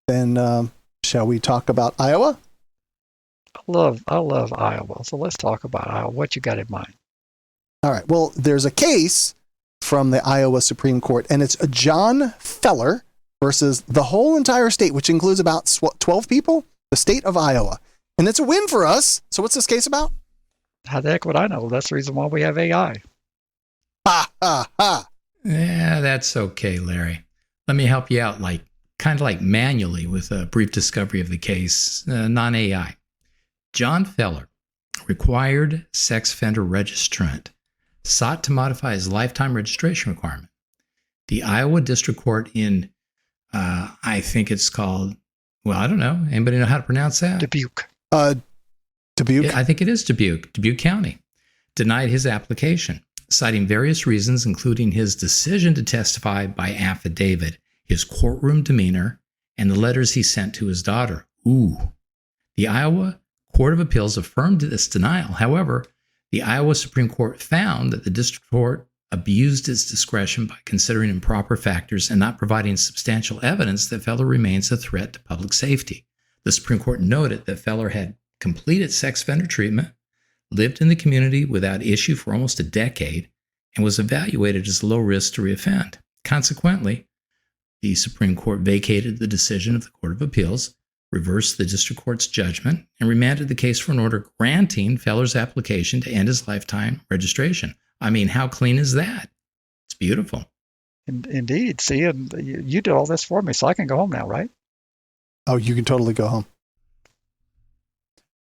then shall we talk about Iowa? I love Iowa. So let's talk about Iowa. What you got in mind? All right. Well, there's a case from the Iowa Supreme Court, and it's John Feller versus the whole entire state, which includes about 12 people, the state of Iowa. And it's a win for us. So what's this case about? How the heck would I know? That's the reason why we have AI. Ha, ha, ha. Yeah, that's okay, Larry. Let me help you out, kind of like manually with a brief discovery of the case, non-AI. John Feller, required sex offender registrant, sought to modify his lifetime registration requirement. The Iowa District Court in, I think it's called, well, I don't know. Anybody know how to pronounce that? Dubuque. Dubuque? I think it is Dubuque County, denied his application, citing various reasons, including his decision to testify by affidavit, his courtroom demeanor, and the letters he sent to his daughter. The Iowa Court of Appeals affirmed this denial. However, the Iowa Supreme Court found that the district court abused its discretion by considering improper factors and not providing substantial evidence that Feller remains a threat to public safety. The Supreme Court noted that Feller had completed sex offender treatment, lived in the community without issue for almost a decade, and was evaluated as low risk to reoffend. Consequently, the Supreme Court vacated the decision of the Court of Appeals, reversed the district court's judgment, and remanded the case for an order granting Feller's application to end his lifetime registration. I mean, how clean is that? It's beautiful. Indeed. See, and you did all this for me, so I can go home now, right? Oh, you can totally go home.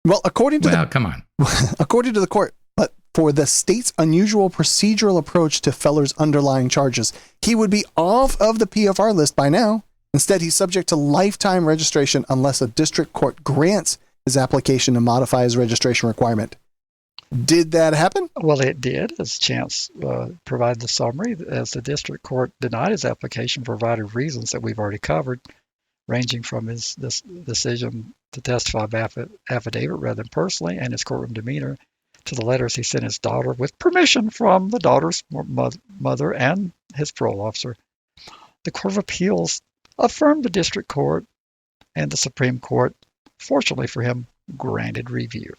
Well, according to the court, but for the state's unusual procedural approach to Feller's underlying charges, he would be off of the PFR list by now. Instead, he's subject to lifetime registration unless a district court grants his application to modify his registration requirement. Did that happen? Well, it did, as Chance provided the summary, as the district court denied his application for a variety of reasons that we've already covered, ranging from this decision to testify by affidavit rather than personally, and his courtroom demeanor, to the letters he sent his daughter with permission from the daughter's mother and his parole officer. The Court of Appeals affirmed the district court, and the Supreme Court, fortunately for him, granted review.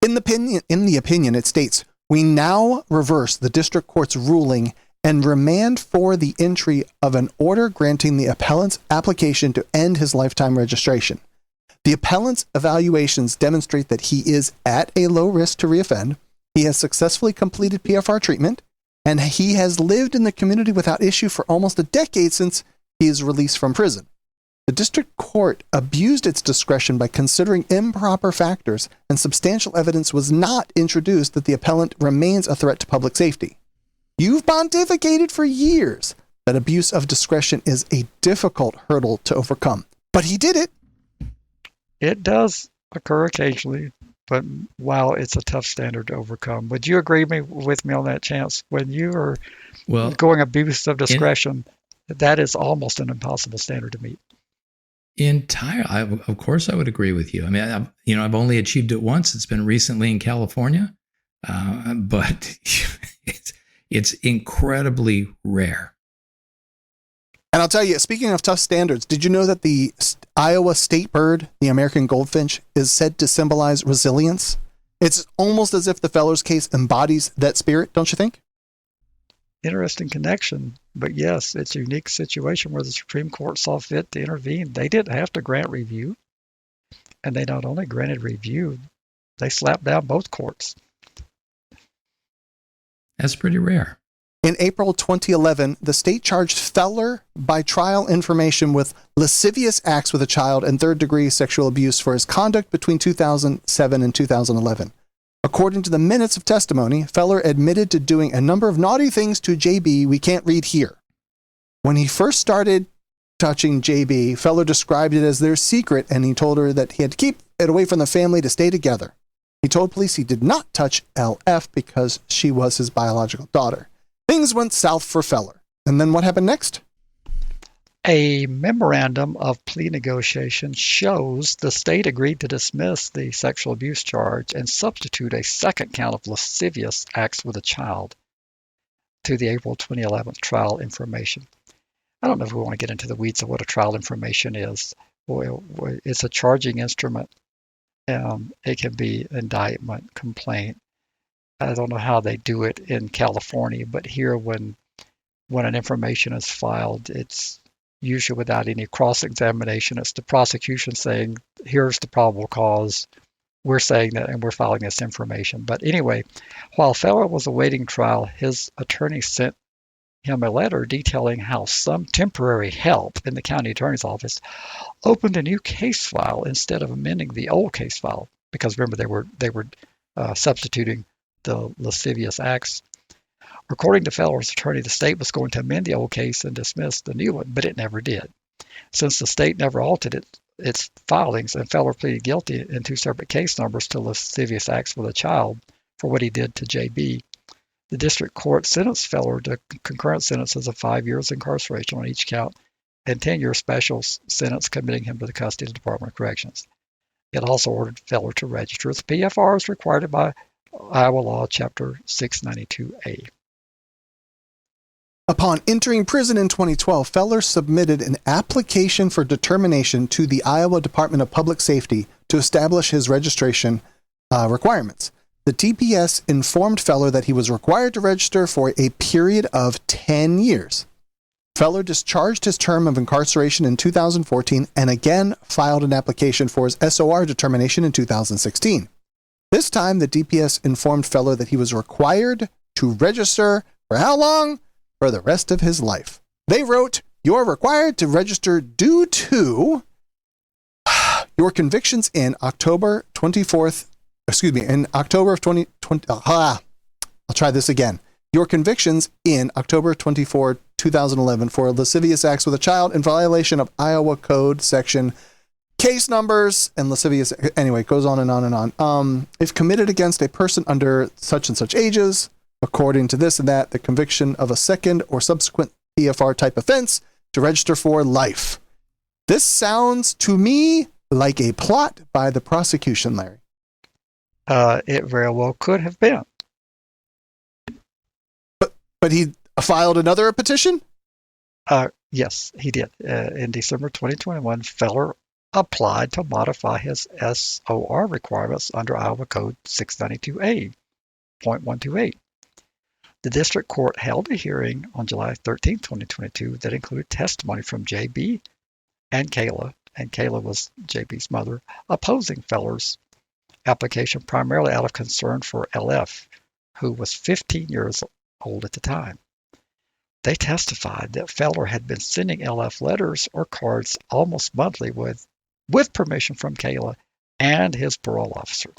In the opinion, it states, "We now reverse the district court's ruling and remand for the entry of an order granting the appellant's application to end his lifetime registration. The appellant's evaluations demonstrate that he is at a low risk to reoffend, he has successfully completed PFR treatment, and he has lived in the community without issue for almost a decade since he is released from prison. The district court abused its discretion by considering improper factors, and substantial evidence was not introduced that the appellant remains a threat to public safety. You've pontificated for years that abuse of discretion is a difficult hurdle to overcome, but he did it." It does occur occasionally, but wow, it's a tough standard to overcome. Would you agree with me on that, Chance? When you are going abuse of discretion, that is almost an impossible standard to meet. Of course, I would agree with you. I mean, I've only achieved it once. It's been recently in California, but it's incredibly rare. And I'll tell you, speaking of tough standards, did you know that the Iowa state bird, the American goldfinch, is said to symbolize resilience? It's almost as if the Feller's case embodies that spirit, don't you think? Interesting connection, but yes, it's a unique situation where the Supreme Court saw fit to intervene. They didn't have to grant review, and they not only granted review, they slapped down both courts. That's pretty rare. In April 2011, the state charged Feller by trial information with lascivious acts with a child and third-degree sexual abuse for his conduct between 2007 and 2011. According to the minutes of testimony, Feller admitted to doing a number of naughty things to JB we can't read here. When he first started touching JB, Feller described it as their secret, and he told her that he had to keep it away from the family to stay together. He told police he did not touch LF because she was his biological daughter. Things went south for Feller. And then what happened next? A memorandum of plea negotiation shows the state agreed to dismiss the sexual abuse charge and substitute a second count of lascivious acts with a child to the April 2011 trial information. I don't know if we want to get into the weeds of what a trial information is. Well, it's a charging instrument. It can be indictment, complaint. I don't know how they do it in California, but here when an information is filed, it's usually without any cross-examination. It's the prosecution saying, here's the probable cause. We're saying that, and we're filing this information. But anyway, while Feller was awaiting trial, his attorney sent him a letter detailing how some temporary help in the county attorney's office opened a new case file instead of amending the old case file. Because remember, they were substituting the lascivious acts. According to Feller's attorney, the state was going to amend the old case and dismiss the new one, but it never did. Since the state never altered its filings, and Feller pleaded guilty in 2 separate case numbers to lascivious acts with a child for what he did to JB, the district court sentenced Feller to concurrent sentences of 5 years incarceration on each count and 10-year special sentence committing him to the custody of the Department of Corrections. It also ordered Feller to register as PFR as required by Iowa Law, Chapter 692A. Upon entering prison in 2012, Feller submitted an application for determination to the Iowa Department of Public Safety to establish his registration requirements. The DPS informed Feller that he was required to register for a period of 10 years. Feller discharged his term of incarceration in 2014 and again filed an application for his SOR determination in 2016. This time, the DPS informed Feller that he was required to register for how long? For the rest of his life. They wrote, "You're required to register due to your convictions in October of 2020. I'll try this again. Your convictions in October 24, 2011 for lascivious acts with a child in violation of Iowa Code section case numbers and lascivious." Anyway, it goes on and on and on. If committed against a person under such and such ages, according to this and that, the conviction of a second or subsequent PFR type offense to register for life. This sounds to me like a plot by the prosecution, Larry. It very well could have been. But he filed another petition? Yes, he did. In December 2021, Feller applied to modify his SOR requirements under Iowa Code 692A.128. The district court held a hearing on July 13, 2022 that included testimony from JB and Kayla was JB's mother, opposing Feller's application primarily out of concern for LF, who was 15 years old at the time. They testified that Feller had been sending LF letters or cards almost monthly with permission from Kayla and his parole officer.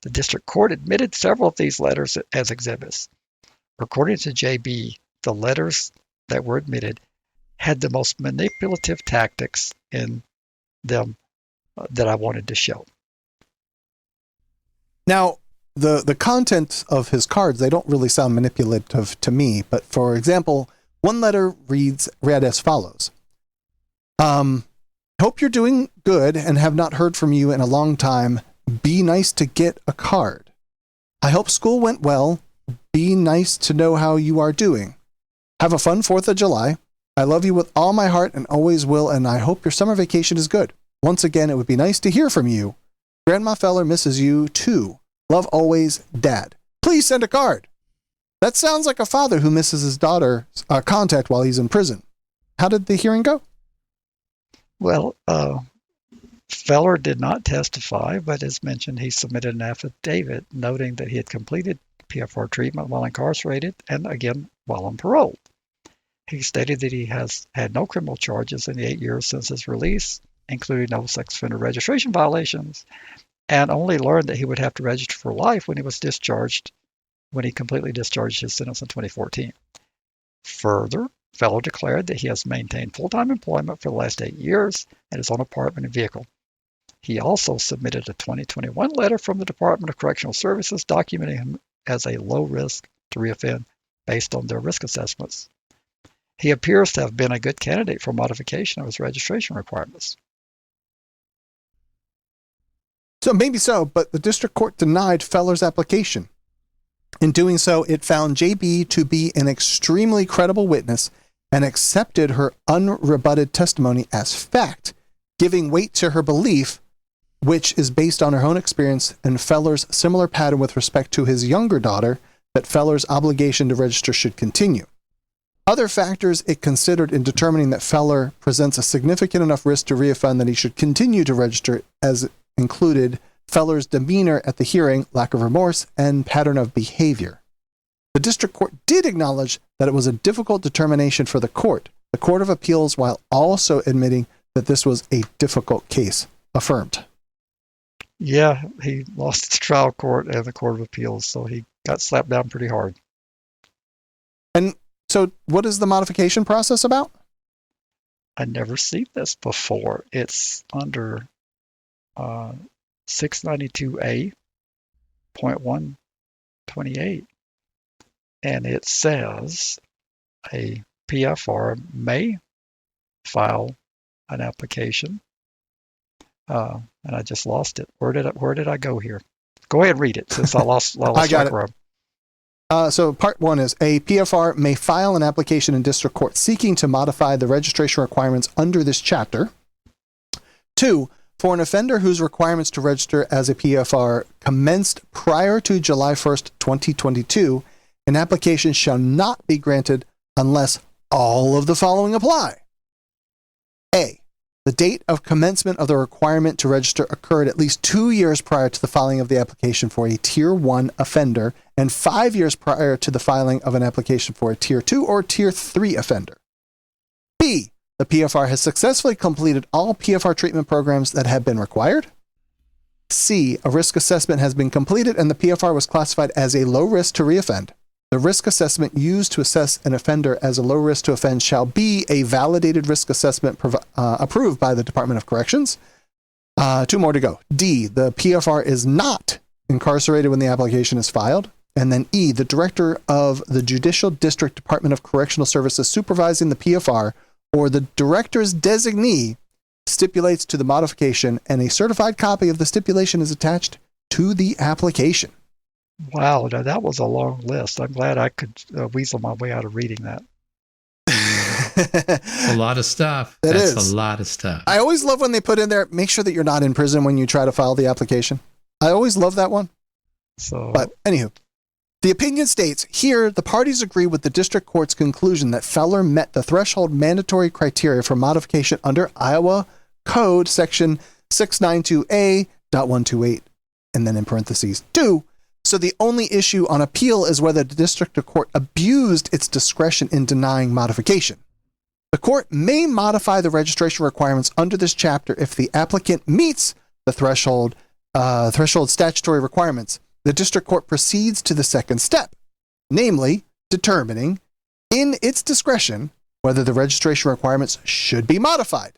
The district court admitted several of these letters as exhibits. According to JB, the letters that were admitted had the most manipulative tactics in them that I wanted to show. Now, the content of his cards, they don't really sound manipulative to me, but for example, one letter read as follows. Hope you're doing good and have not heard from you in a long time. Be nice to get a card. I hope school went well. Be nice to know how you are doing. Have a fun 4th of July. I love you with all my heart and always will, and I hope your summer vacation is good. Once again, it would be nice to hear from you. Grandma Feller misses you too. Love always, Dad. Please send a card. That sounds like a father who misses his daughter's contact while he's in prison. How did the hearing go? Well, Feller did not testify, but as mentioned, he submitted an affidavit noting that he had completed PFR treatment while incarcerated and again while on parole. He stated that he has had no criminal charges in the 8 years since his release, including no sex offender registration violations, and only learned that he would have to register for life when he completely discharged his sentence in 2014. Further, Feller declared that he has maintained full-time employment for the last 8 years and his own apartment and vehicle. He also submitted a 2021 letter from the Department of Correctional Services documenting him as a low risk to reoffend based on their risk assessments. He appears to have been a good candidate for modification of his registration requirements. So maybe so, but the district court denied Feller's application. In doing so, it found JB to be an extremely credible witness and accepted her unrebutted testimony as fact, giving weight to her belief, which is based on her own experience and Feller's similar pattern with respect to his younger daughter, that Feller's obligation to register should continue. Other factors it considered in determining that Feller presents a significant enough risk to reoffend that he should continue to register, as included Feller's demeanor at the hearing, lack of remorse, and pattern of behavior. The district court did acknowledge that it was a difficult determination for the Court of Appeals, while also admitting that this was a difficult case, affirmed. Yeah, he lost the trial court and the Court of Appeals, so he got slapped down pretty hard. And so what is the modification process about? I never seen this before. It's under 692A.128, and it says a PFR may file an application. And I just lost it. Where did I go here? Go ahead and read it, since I lost I got track it. of. So part one is a PFR may file an application in district court seeking to modify the registration requirements under this chapter. 2, for an offender whose requirements to register as a PFR commenced prior to July 1st, 2022, an application shall not be granted unless all of the following apply. A, the date of commencement of the requirement to register occurred at least 2 years prior to the filing of the application for a Tier 1 offender and 5 years prior to the filing of an application for a Tier 2 or Tier 3 offender. B, the PFR has successfully completed all PFR treatment programs that have been required. C, a risk assessment has been completed and the PFR was classified as a low risk to reoffend. The risk assessment used to assess an offender as a low risk to offend shall be a validated risk assessment approved by the Department of Corrections. 2 more to go. D, the PFR is not incarcerated when the application is filed. And then E, the director of the Judicial District Department of Correctional Services supervising the PFR or the director's designee stipulates to the modification, and a certified copy of the stipulation is attached to the application. Wow, now that was a long list. I'm glad I could weasel my way out of reading that. A lot of stuff. That's a lot of stuff. I always love when they put in there, make sure that you're not in prison when you try to file the application. I always love that one. But anywho, the opinion states, here the parties agree with the district court's conclusion that Feller met the threshold mandatory criteria for modification under Iowa Code section 692A.128, and then in parentheses 2. So the only issue on appeal is whether the district court abused its discretion in denying modification. The court may modify the registration requirements under this chapter if the applicant meets the threshold statutory requirements. The district court proceeds to the second step, namely determining in its discretion whether the registration requirements should be modified.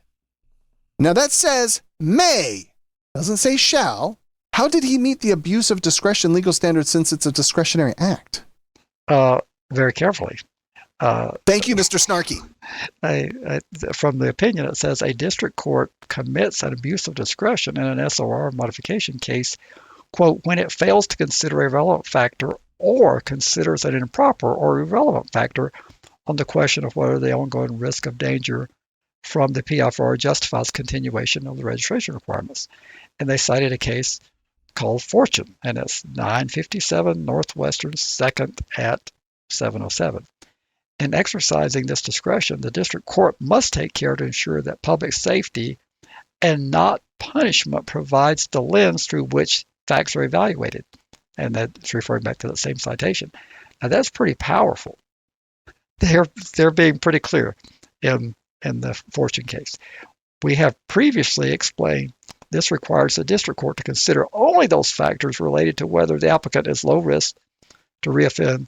Now that says may, doesn't say shall. How did he meet the abuse of discretion legal standard since it's a discretionary act? Very carefully. Thank you, Mr. Snarky. From the opinion, it says a district court commits an abuse of discretion in an SOR modification case, quote, when it fails to consider a relevant factor or considers an improper or irrelevant factor on the question of whether the ongoing risk of danger from the PFR justifies continuation of the registration requirements. And they cited a case called Fortune, and it's 957 Northwestern 2nd at 707. In exercising this discretion, the district court must take care to ensure that public safety and not punishment provides the lens through which facts are evaluated. And that's referring back to that same citation. Now that's pretty powerful. They're being pretty clear in the Fortune case. We have previously explained this requires the district court to consider only those factors related to whether the applicant is low risk to reoffend,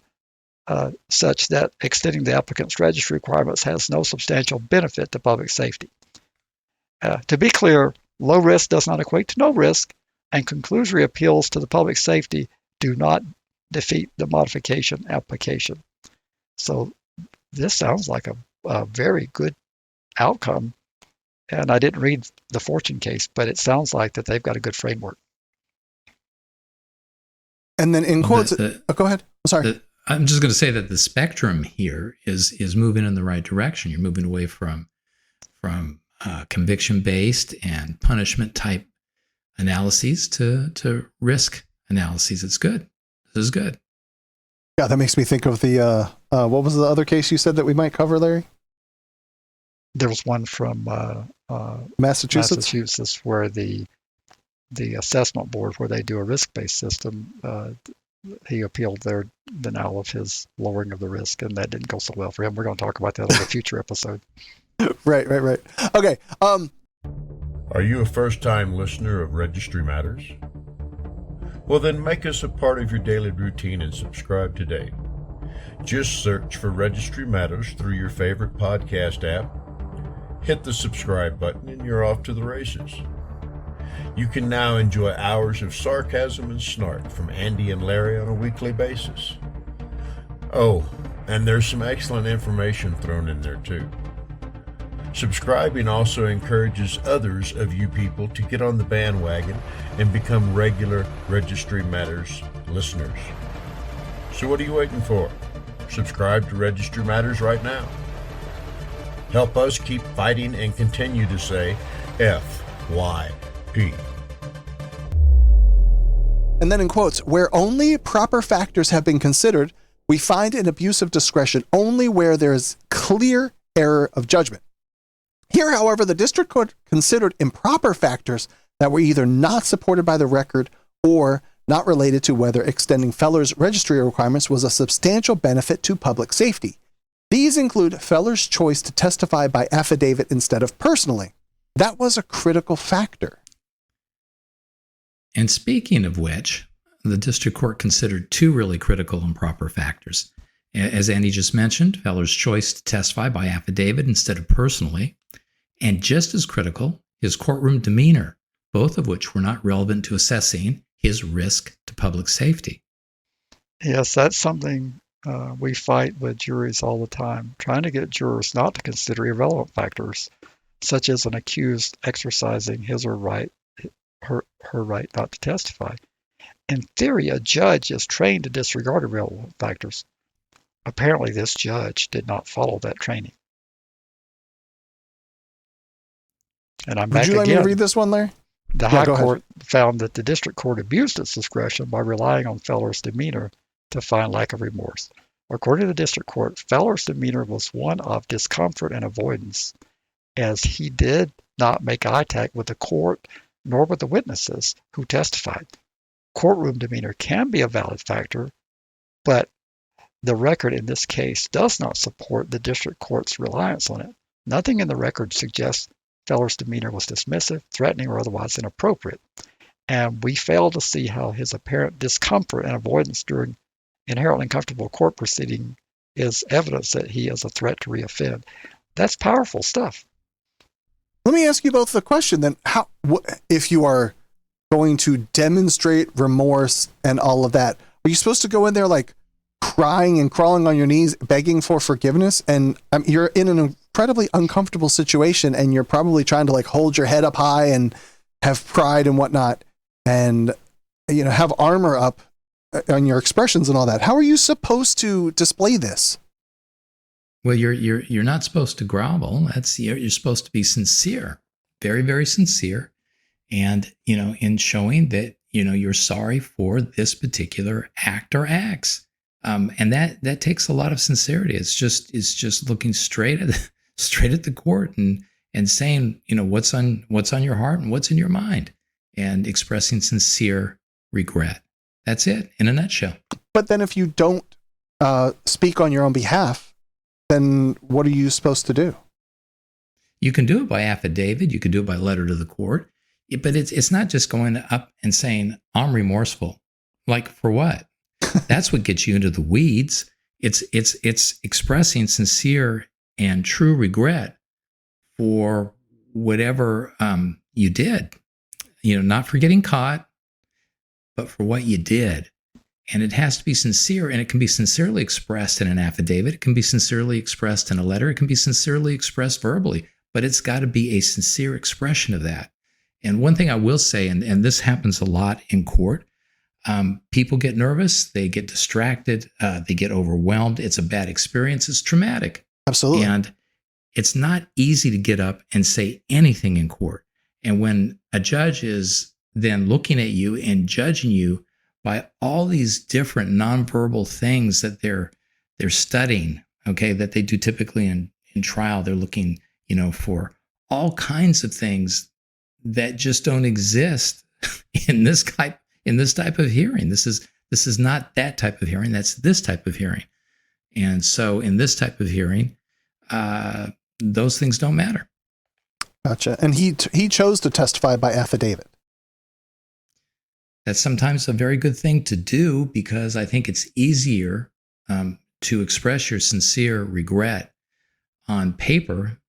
such that extending the applicant's registry requirements has no substantial benefit to public safety. To be clear, low risk does not equate to no risk, and conclusory appeals to the public safety do not defeat the modification application. So this sounds like a very good outcome. And I didn't read the Fortune case, but it sounds like that they've got a good framework. And then in quotes, go ahead. I'm sorry. I'm just going to say that the spectrum here is moving in the right direction. You're moving away from conviction-based and punishment-type analyses to risk analyses. It's good. This is good. Yeah, that makes me think of the, what was the other case you said that we might cover, Larry? There was one from Massachusetts where the assessment board, where they do a risk-based system, he appealed their denial of his lowering of the risk, and that didn't go so well for him. We're going to talk about that on a future episode. Right. Okay. Are you a first-time listener of Registry Matters? Well, then make us a part of your daily routine and subscribe today. Just search for Registry Matters through your favorite podcast app. Hit the subscribe button and you're off to the races. You can now enjoy hours of sarcasm and snark from Andy and Larry on a weekly basis. Oh, and there's some excellent information thrown in there too. Subscribing also encourages others of you people to get on the bandwagon and become regular Registry Matters listeners. So what are you waiting for? Subscribe to Registry Matters right now. Help us keep fighting and continue to say FYP. And then in quotes, where only proper factors have been considered, we find an abuse of discretion only where there is clear error of judgment. Here, however, the district court considered improper factors that were either not supported by the record or not related to whether extending Feller's registry requirements was a substantial benefit to public safety. These include Feller's choice to testify by affidavit instead of personally. That was a critical factor. And speaking of which, the district court considered two really critical improper factors. As Andy just mentioned, Feller's choice to testify by affidavit instead of personally, and just as critical, his courtroom demeanor, both of which were not relevant to assessing his risk to public safety. Yes, that's something we fight with juries all the time, trying to get jurors not to consider irrelevant factors, such as an accused exercising his or her right not to testify. In theory, a judge is trained to disregard irrelevant factors. Apparently, this judge did not follow that training. And I'm back again. Would you let me read this one, Larry? The High Court found that the district court abused its discretion by relying on Feller's demeanor to find lack of remorse. According to the district court, Feller's demeanor was one of discomfort and avoidance, as he did not make eye contact with the court nor with the witnesses who testified. Courtroom demeanor can be a valid factor, but the record in this case does not support the district court's reliance on it. Nothing in the record suggests Feller's demeanor was dismissive, threatening, or otherwise inappropriate. And we fail to see how his apparent discomfort and avoidance during inherently uncomfortable court proceeding is evidence that he is a threat to reoffend. That's powerful stuff. Let me ask you both the question then. If you are going to demonstrate remorse and all of that, are you supposed to go in there like crying and crawling on your knees, begging for forgiveness? And you're in an incredibly uncomfortable situation, and you're probably trying to like hold your head up high and have pride and whatnot, and have armor up on your expressions and all that. How are you supposed to display this? Well, you're not supposed to grovel. You're supposed to be sincere, very, very sincere, and in showing that you're sorry for this particular act or acts. And that takes a lot of sincerity. It's just looking straight at the court and saying, what's on your heart and what's in your mind, and expressing sincere regret. That's it in a nutshell. But then if you don't speak on your own behalf, then what are you supposed to do? You can do it by affidavit. You can do it by letter to the court. But it's not just going up and saying, I'm remorseful. Like, for what? That's what gets you into the weeds. It's expressing sincere and true regret for whatever you did. Not for getting caught, but for what you did. And it has to be sincere, and it can be sincerely expressed in an affidavit. It can be sincerely expressed in a letter. It can be sincerely expressed verbally, but it's got to be a sincere expression of that. And one thing I will say, and this happens a lot in court, People get nervous, they get distracted, they get overwhelmed. It's a bad experience. It's traumatic. Absolutely. And it's not easy to get up and say anything in court. And when a judge is then looking at you and judging you by all these different nonverbal things that they're studying, okay, that they do typically in trial, they're looking, for all kinds of things that just don't exist in this type of hearing. This is not that type of hearing. That's this type of hearing. And so in this type of hearing, those things don't matter. Gotcha. And he chose to testify by affidavit. That's sometimes a very good thing to do because I think it's easier to express your sincere regret on paper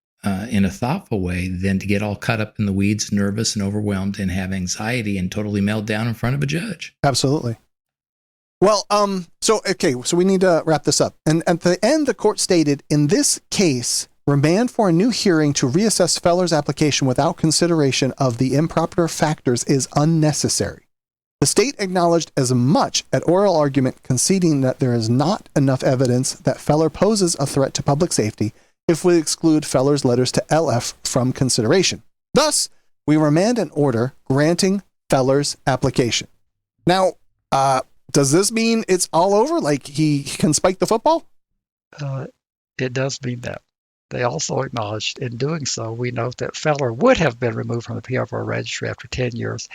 in a thoughtful way than to get all caught up in the weeds, nervous and overwhelmed and have anxiety and totally melt down in front of a judge. Absolutely. Well, so we need to wrap this up. And at the end, the court stated, in this case, remand for a new hearing to reassess Feller's application without consideration of the improper factors is unnecessary. The state acknowledged as much at oral argument, conceding that there is not enough evidence that Feller poses a threat to public safety if we exclude Feller's letters to LF from consideration. Thus, we remand an order granting Feller's application. Now, does this mean it's all over? Like he can spike the football? It does mean that. They also acknowledged in doing so, we note that Feller would have been removed from the PFR registry after 10 years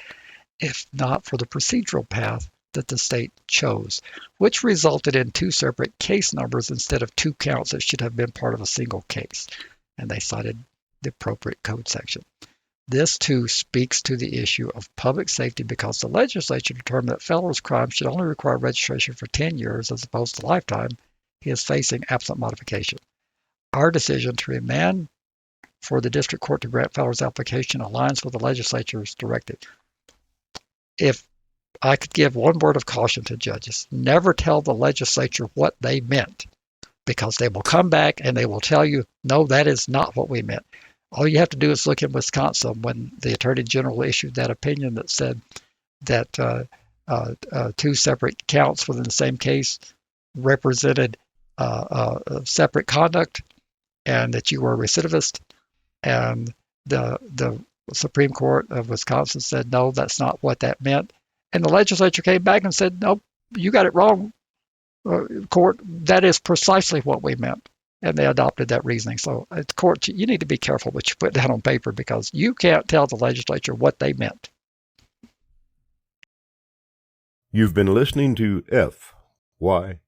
if not for the procedural path that the state chose, which resulted in 2 separate case numbers instead of 2 counts that should have been part of a single case. And they cited the appropriate code section. This, too, speaks to the issue of public safety because the legislature determined that Feller's crime should only require registration for 10 years as opposed to lifetime he is facing absent modification. Our decision to remand for the district court to grant Feller's application aligns with the legislature's directive. If I could give one word of caution to judges, never tell the legislature what they meant, because they will come back and they will tell you, no, that is not what we meant. All you have to do is look in Wisconsin when the Attorney General issued that opinion that said that 2 separate counts within the same case represented separate conduct and that you were a recidivist. And the Supreme Court of Wisconsin said, no, that's not what that meant. And the legislature came back and said, nope, you got it wrong, court. That is precisely what we meant. And they adopted that reasoning. So, court, you need to be careful what you put down on paper because you can't tell the legislature what they meant. You've been listening to FYP.